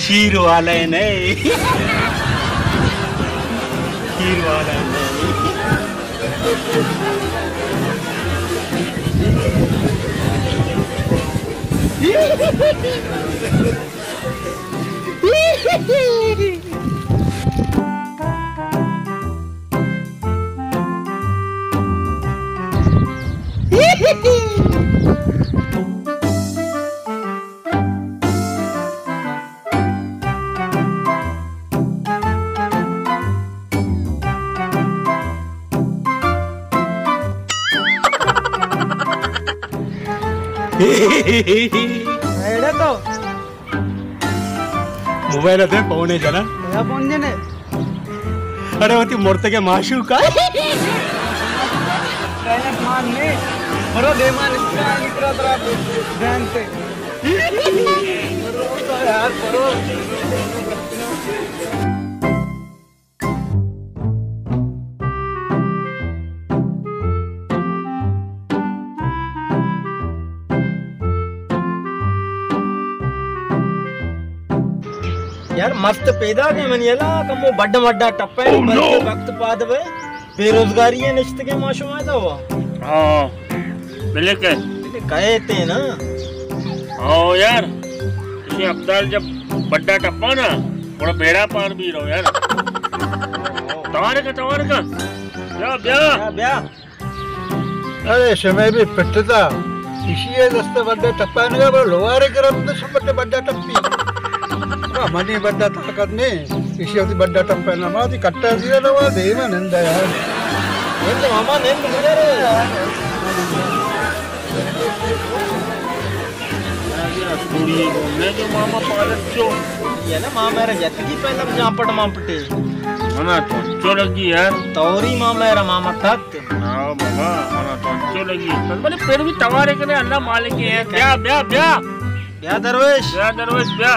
शीर वाला नहीं, शीर वाला नहीं। तो मोबाइल होते पौने जना फोन जने अरे होती मूर्त के माशू का मान ने बरो देमान इसका निकरा तरह ध्यान से यार बरो यार मस्त पैदा के मनियला कमो बड्ड मड्डा टप्पे वक्त पादवे बेरोजगारी है निश्चित के माशो में था हुआ हाँ मिले के कहे थे ना हाँ यार इसे अब्दाल जब बड्डा टप्पा ना थोड़ा बेड़ा पार भी रहो यार तवार का या ब्या अरे समय भी पिटता इसी दस्ते बड्डा टप्पा ने का लोहारे करम तो सब बड्डा टप्पी मनी बड्डा ताकत ने इसी होती बड्डा टप्पा ना माती कट्टा दिया ना वो देव नंदा यार ये तो मामा ने मुझे रे यार कुड़ी ने जो मामा पालत चो ये ना मामा मेरा जत की पहले जापड़ मापटे मना तो चो लगी यार तौरी मामा मेरा मामा तक हाँ बाबा मना तो चो लगी पर फिर भी तवारे करे अल्लाह मालिक है ब्या दरवेश ब्या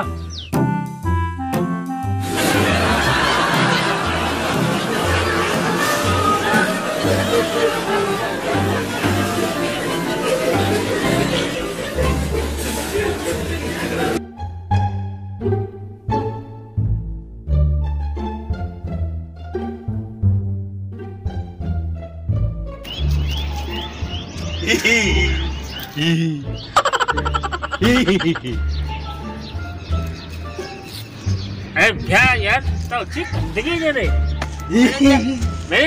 अरे क्या यार तो ठीक देखिए जरे मैं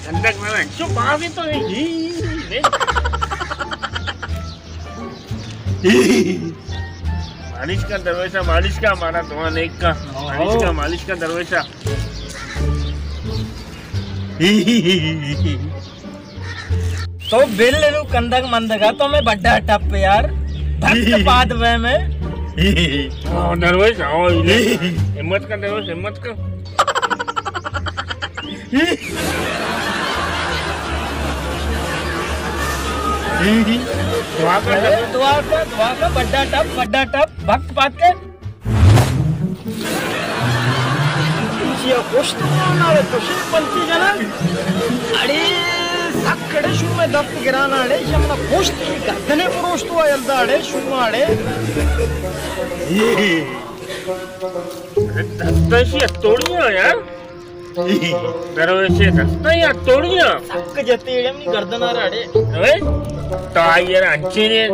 अंदर में चुप आगे तो मालिश का दरवेशा मालिश का हमारा तुम्हारा एक का मालिश का दरवेशा तो बिल ले लू कंदक मंदगा तो मैं बड्डा टप यार धक्के बाद वे में दरवेश आओ हिम्मत का दरवेश हिम्मत का दुआ का बड्डा टप भक्त पात के खुश तो खुशी पंची जना अरे सकडे शू में दफ्त गिराना अड़े शमना खुश गदने पुरुष तो यल्दा अड़े शू अड़े दस्ताशी तोड़िया यार दरवेशे दस्ताया तोड़िया सक जते एडम नी गर्दना अड़े अरे तो यार अंची ने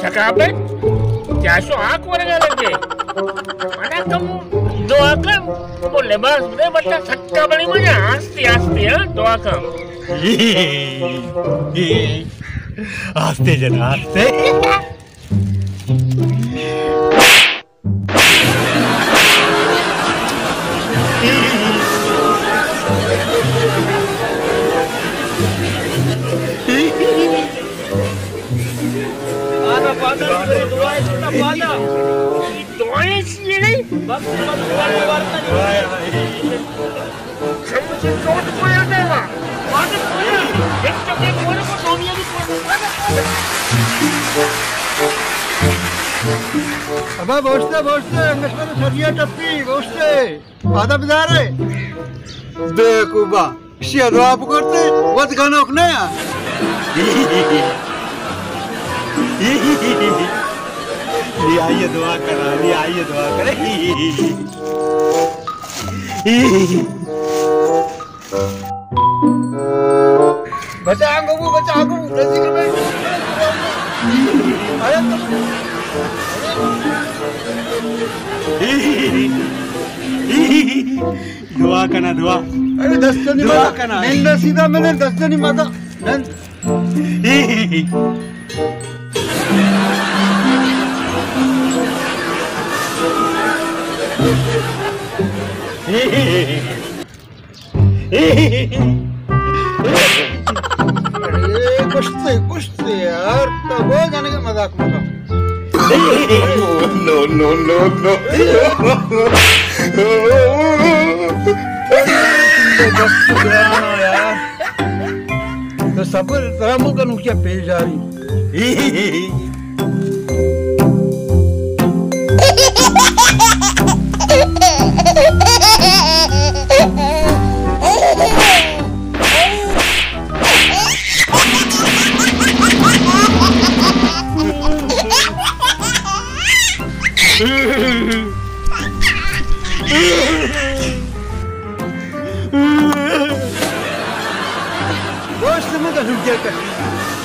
सकापे क्या शो आंख वरगा लगे मना कम दुआ कर वो लिबास दे बच्चा सक्का बड़ी मजा आस्ते आस्ते हां दुआ कर आस्ते जना आस्ते दुआएं सी नहीं बस दुआ अब बोझते अंगेश्वर सरिया टप्पी बोझते आधा बिदार है बेकूबा इसी अदवाब करते वत गाना उखने ले आइए दुआ करा, ले आइए दुआ करे। बचा गबू नजदीक में। अरे दुआ करना दुआ। अरे 10 जनी दुआ माता करना। नंदा सीधा मैंने 10 जनी माता नंद अरे कुछ थे यार, तो वो जाने का मजाक मजाक। यार तो सब तरह मुझे नुकिया पेश जा रही। गोश्त में तो नुकिया कर,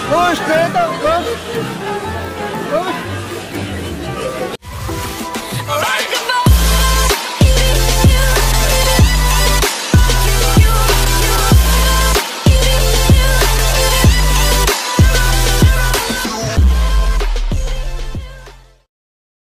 गोश्त है तो गोश्त।